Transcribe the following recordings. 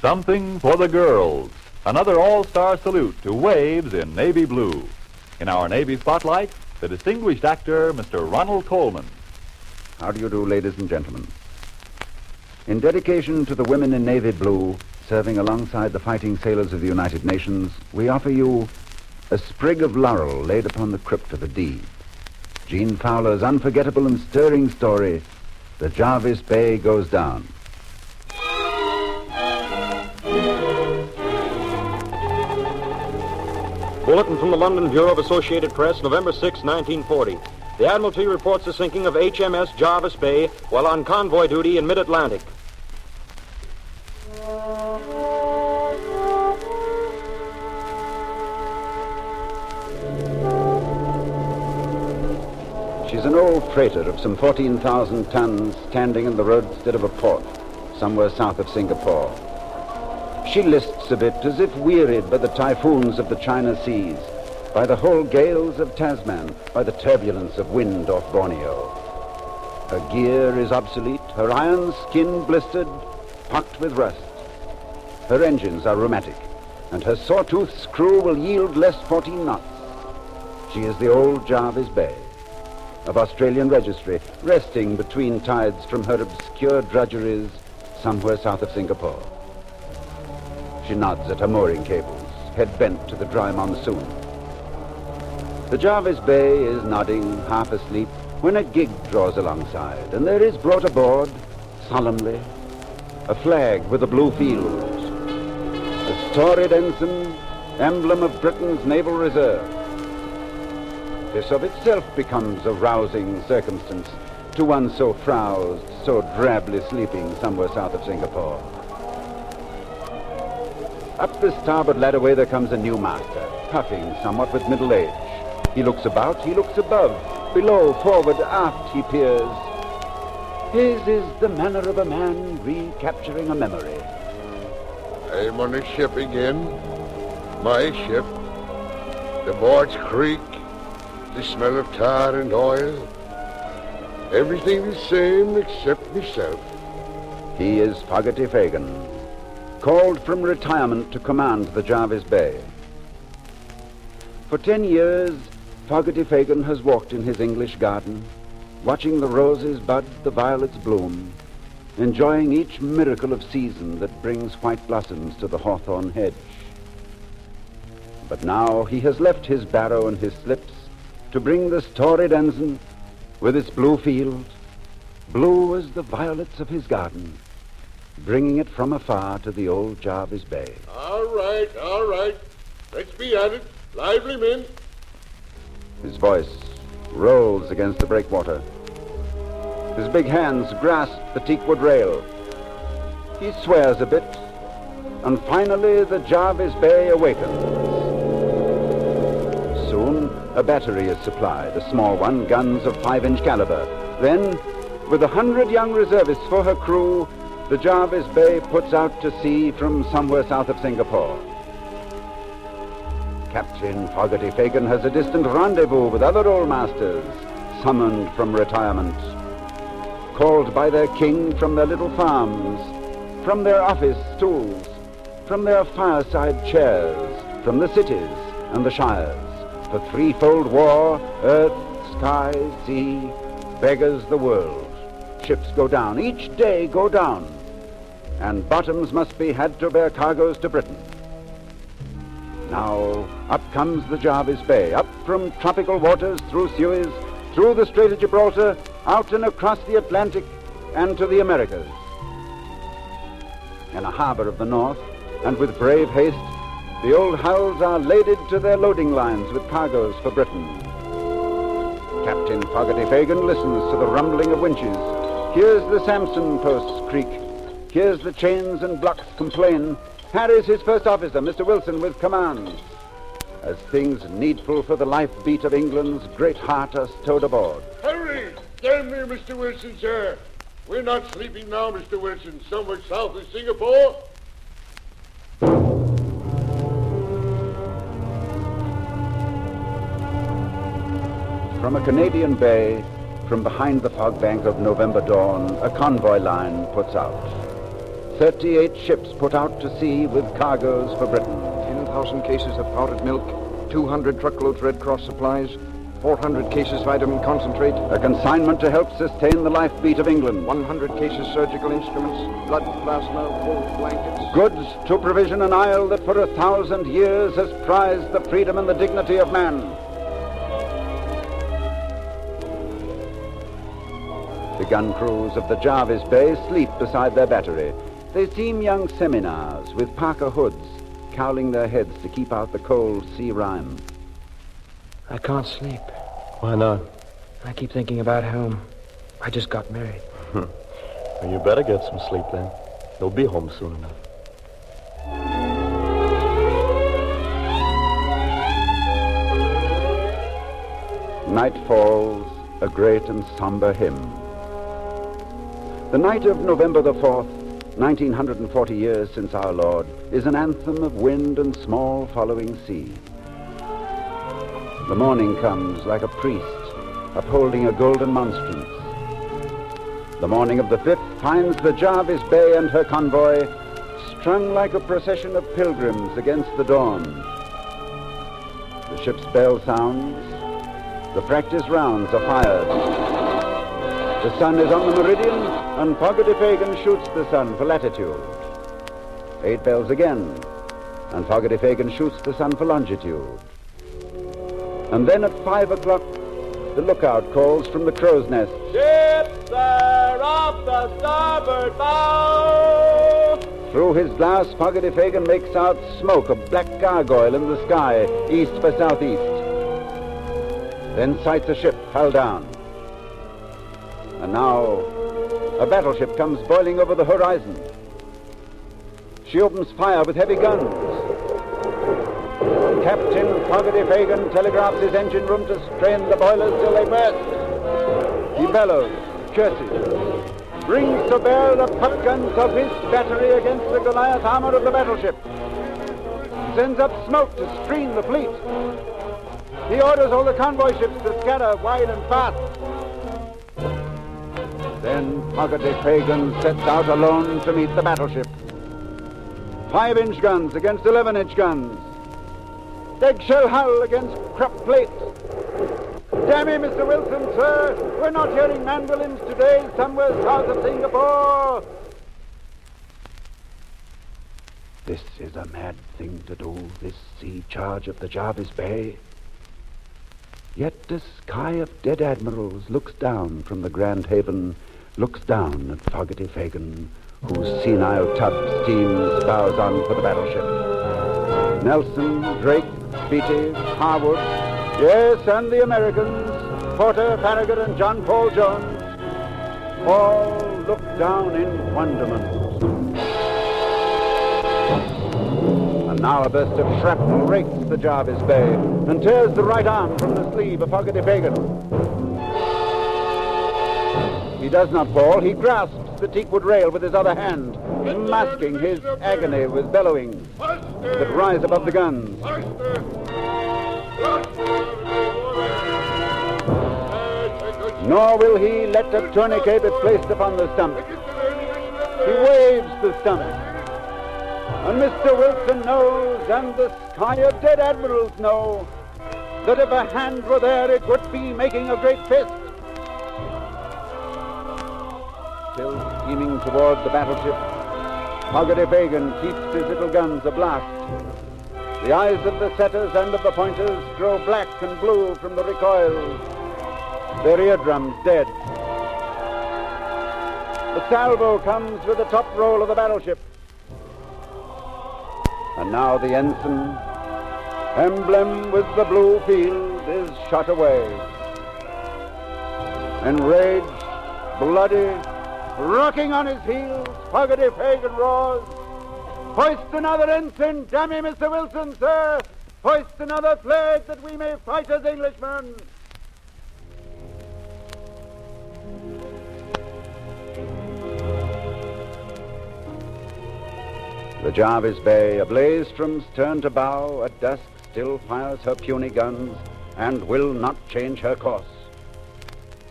Something for the girls. Another all-star salute to waves in navy blue. In our Navy Spotlight, the distinguished actor, Mr. Ronald Colman. How do you do, ladies and gentlemen? In dedication to the women in navy blue, serving alongside the fighting sailors of the United Nations, we offer you a sprig of laurel laid upon the crypt of a deed. Gene Fowler's unforgettable and stirring story, The Jarvis Bay Goes Down. Bulletin from the London Bureau of Associated Press, November 6, 1940. The Admiralty reports the sinking of HMS Jarvis Bay while on convoy duty in mid-Atlantic. She's an old freighter of some 14,000 tons standing in the roadstead of a port somewhere south of Singapore. She lisps a bit as if wearied by the typhoons of the China Seas, by the whole gales of Tasman, by the turbulence of wind off Borneo. Her gear is obsolete, her iron skin blistered, pocked with rust. Her engines are rheumatic, and her sawtooth screw will yield less 14 knots. She is the old Jarvis Bay, of Australian registry, resting between tides from her obscure drudgeries somewhere south of Singapore. She nods at her mooring cables, head bent to the dry monsoon. The Jarvis Bay is nodding, half asleep, when a gig draws alongside, and there is brought aboard, solemnly, a flag with a blue field, a storied ensign, emblem of Britain's naval reserve. This of itself becomes a rousing circumstance to one so frowsed, so drably sleeping somewhere south of Singapore. Up the starboard ladderway there comes a new master, puffing somewhat with middle age. He looks about, he looks above, below, forward, aft he peers. His is the manner of a man recapturing a memory. I'm on a ship again. My ship. The boards creak, the smell of tar and oil. Everything the same except myself. He is Fogarty Fagan, called from retirement to command the Jarvis Bay. For 10 years, Fogarty Fagan has walked in his English garden, watching the roses bud, the violets bloom, enjoying each miracle of season that brings white blossoms to the hawthorn hedge. But now he has left his barrow and his slips to bring the storied ensign with its blue field, blue as the violets of his garden, bringing it from afar to the old Jarvis Bay. All right. Let's be at it. Lively, men. His voice rolls against the breakwater. His big hands grasp the teakwood rail. He swears a bit, and finally the Jarvis Bay awakens. Soon, a battery is supplied, a small one, guns of 5-inch caliber. Then, with 100 young reservists for her crew, the Jarvis Bay puts out to sea from somewhere south of Singapore. Captain Fogarty Fagan has a distant rendezvous with other old masters, summoned from retirement, called by their king from their little farms, from their office stools, from their fireside chairs, from the cities and the shires. For threefold war, earth, sky, sea, beggars the world. Ships go down, each day go down, and bottoms must be had to bear cargoes to Britain. Now, up comes the Jarvis Bay, up from tropical waters, through Suez, through the Strait of Gibraltar, out and across the Atlantic, and to the Americas. In a harbor of the north, and with brave haste, the old hulls are laded to their loading lines with cargoes for Britain. Captain Fogarty Fagan listens to the rumbling of winches, hears the Samson posts creak, hears the chains and blocks complain, harries his first officer, Mr. Willson, with commands, as things needful for the life-beat of England's great heart are stowed aboard. Hurry! Stand there, Mr. Wilson, sir. We're not sleeping now, Mr. Wilson, somewhere south of Singapore. From a Canadian bay, from behind the fog bank of November dawn, a convoy line puts out. 38 ships put out to sea with cargoes for Britain. 10,000 cases of powdered milk, 200 truckloads Red Cross supplies, 400 cases vitamin concentrate, A consignment to help sustain the lifeblood of England. 100 cases surgical instruments, blood plasma, wool blankets. Goods to provision an isle that for 1,000 years has prized the freedom and the dignity of man. The gun crews of the Jarvis Bay sleep beside their battery. They seem young seminars with parka hoods, cowling their heads to keep out the cold sea rime. I can't sleep. Why not? I keep thinking about home. I just got married. Well, you better get some sleep then. You'll be home soon enough. Night falls, a great and somber hymn. The night of November the 4th, 1940 years since our Lord, is an anthem of wind and small following sea. The morning comes like a priest upholding a golden monstrance. The morning of the 5th finds the Jarvis Bay and her convoy strung like a procession of pilgrims against the dawn. The ship's bell sounds. The practice rounds are fired. The sun is on the meridian, and Fogarty Fagan shoots the sun for latitude. 8 bells again, and Fogarty Fagan shoots the sun for longitude. And then at 5 o'clock, the lookout calls from the crow's nest. Ship, sir, off the starboard bow! Through his glass, Fogarty Fagan makes out smoke, a black gargoyle in the sky, east by southeast. Then sights a ship hull down. And now, a battleship comes boiling over the horizon. She opens fire with heavy guns. Captain Fogarty Fagan telegraphs his engine room to strain the boilers till they burst. He bellows, curses, brings to bear the puck guns of his battery against the Goliath armor of the battleship, sends up smoke to screen the fleet. He orders all the convoy ships to scatter wide and fast. Then Fogarty Fagan sets out alone to meet the battleship. 5-inch guns against 11-inch guns. Eggshell hull against crop plate. Damn me, Mr. Willson, sir. We're not hearing mandolins today somewhere south of Singapore. This is a mad thing to do, this sea charge of the Jarvis Bay. Yet a sky of dead admirals looks down from the Grand Haven, looks down at Fogarty Fagan, whose senile tub steams bows on for the battleship. Nelson, Drake, Beatty, Harwood, yes, and the Americans, Porter, Farragut, and John Paul Jones, all look down in wonderment. And now a burst of shrapnel rakes the Jarvis Bay and tears the right arm from the sleeve of Fogarty Fagan. He does not fall. He grasps the teakwood rail with his other hand, masking his agony with bellowings that rise above the guns. Nor will he let a tourniquet be placed upon the stump. He waves the stump. And Mr. Willson knows, and the sky of dead admirals know, that if a hand were there, it would be making a great fist. Still steaming toward the battleship, Fogarty Fagan keeps his little guns ablast. The eyes of the setters and of the pointers grow black and blue from the recoils, their eardrums dead. The salvo comes with the top roll of the battleship. And now the ensign, emblem with the blue field, is shot away. Enraged, bloody, rocking on his heels, Fogarty Fagan roars, "Hoist another ensign, damn you, Mr. Willson, sir! Hoist another flag that we may fight as Englishmen!" The Jarvis Bay, ablaze from stern to bow, at dusk still fires her puny guns and will not change her course.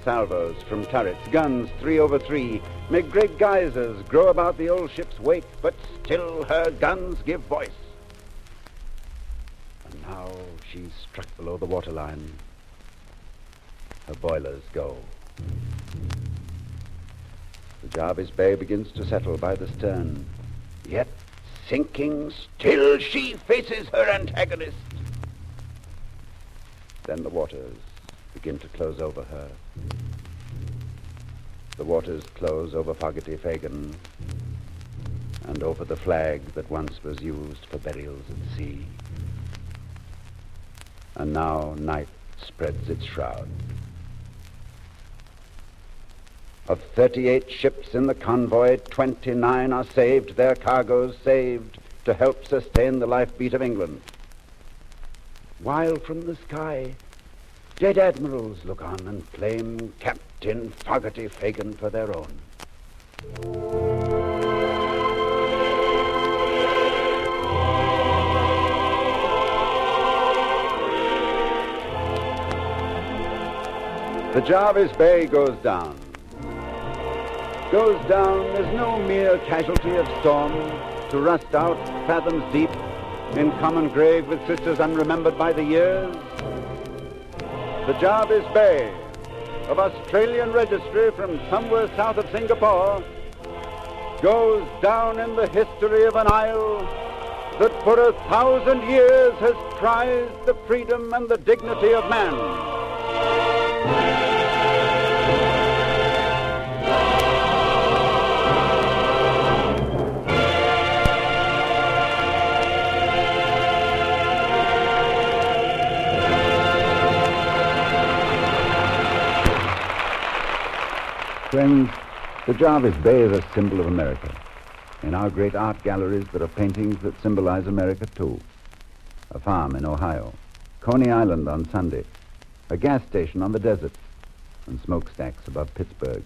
salvos from turrets, guns 3 over 3, make great geysers grow about the old ship's wake, but still her guns give voice. And now she's struck below the waterline. Her boilers go. The Jarvis Bay begins to settle by the stern. Yet, sinking, still she faces her antagonist. Then the waters begin to close over her. The waters close over Fogarty Fagan and over the flag that once was used for burials at sea. And now night spreads its shroud. Of 38 ships in the convoy, 29 are saved, their cargoes saved, to help sustain the life-beat of England. While from the sky, dead admirals look on and claim Captain Fogarty Fagan for their own. The Jarvis Bay goes down. Goes down as no mere casualty of storm, to rust out fathoms deep in common grave with sisters unremembered by the years. The Jarvis Bay, of Australian registry from somewhere south of Singapore, goes down in the history of an isle that for 1,000 years has prized the freedom and the dignity of man. Friends, the Jarvis Bay is a symbol of America. In our great art galleries, there are paintings that symbolize America, too. A farm in Ohio, Coney Island on Sunday, a gas station on the desert, and smokestacks above Pittsburgh.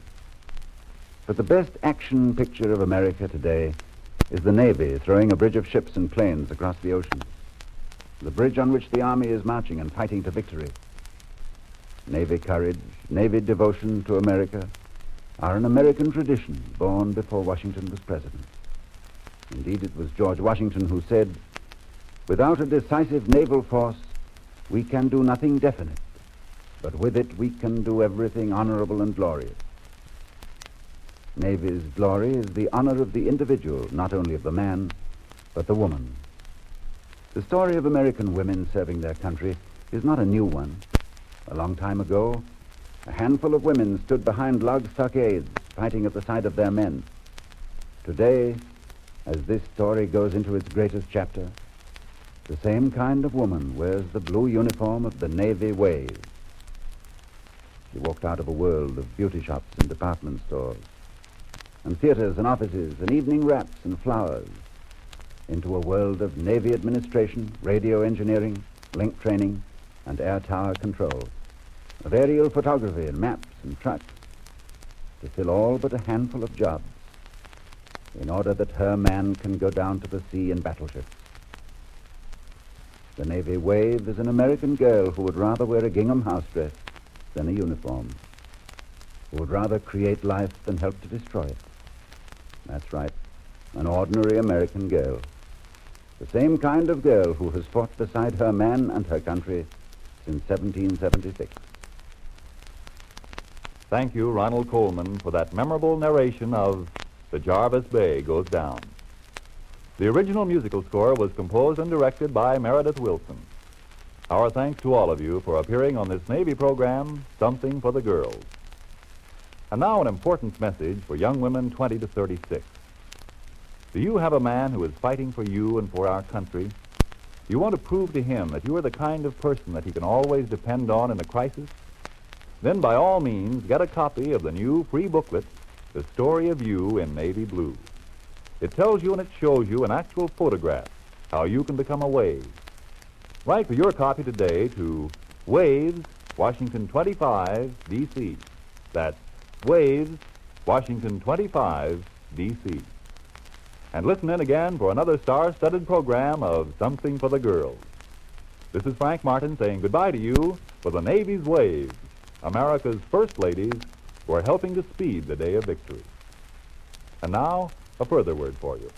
But the best action picture of America today is the Navy throwing a bridge of ships and planes across the ocean. The bridge on which the Army is marching and fighting to victory. Navy courage, Navy devotion to America are an American tradition born before Washington was president. Indeed, it was George Washington who said, "Without a decisive naval force, we can do nothing definite, but with it we can do everything honorable and glorious." Navy's glory is the honor of the individual, not only of the man, but the woman. The story of American women serving their country is not a new one. A long time ago, a handful of women stood behind log stockades, fighting at the side of their men. Today, as this story goes into its greatest chapter, the same kind of woman wears the blue uniform of the Navy Wave. She walked out of a world of beauty shops and department stores, and theaters and offices and evening wraps and flowers, into a world of Navy administration, radio engineering, link training, and air tower control, of aerial photography and maps and trucks, to fill all but a handful of jobs in order that her man can go down to the sea in battleships. The Navy Wave is an American girl who would rather wear a gingham house dress than a uniform, who would rather create life than help to destroy it. That's right, an ordinary American girl. The same kind of girl who has fought beside her man and her country since 1776. Thank you, Ronald Colman, for that memorable narration of The Jarvis Bay Goes Down. The original musical score was composed and directed by Meredith Willson. Our thanks to all of you for appearing on this Navy program, Something for the Girls. And now an important message for young women 20 to 36. Do you have a man who is fighting for you and for our country? Do you want to prove to him that you are the kind of person that he can always depend on in a crisis? Then by all means, get a copy of the new free booklet, The Story of You in Navy Blue. It tells you and it shows you an actual photograph how you can become a wave. Write for your copy today to Waves, Washington 25, D.C. That's Waves, Washington 25, D.C. And listen in again for another star-studded program of Something for the Girls. This is Frank Martin saying goodbye to you for the Navy's Waves America's first ladies were helping to speed the day of victory. And now, a further word for you.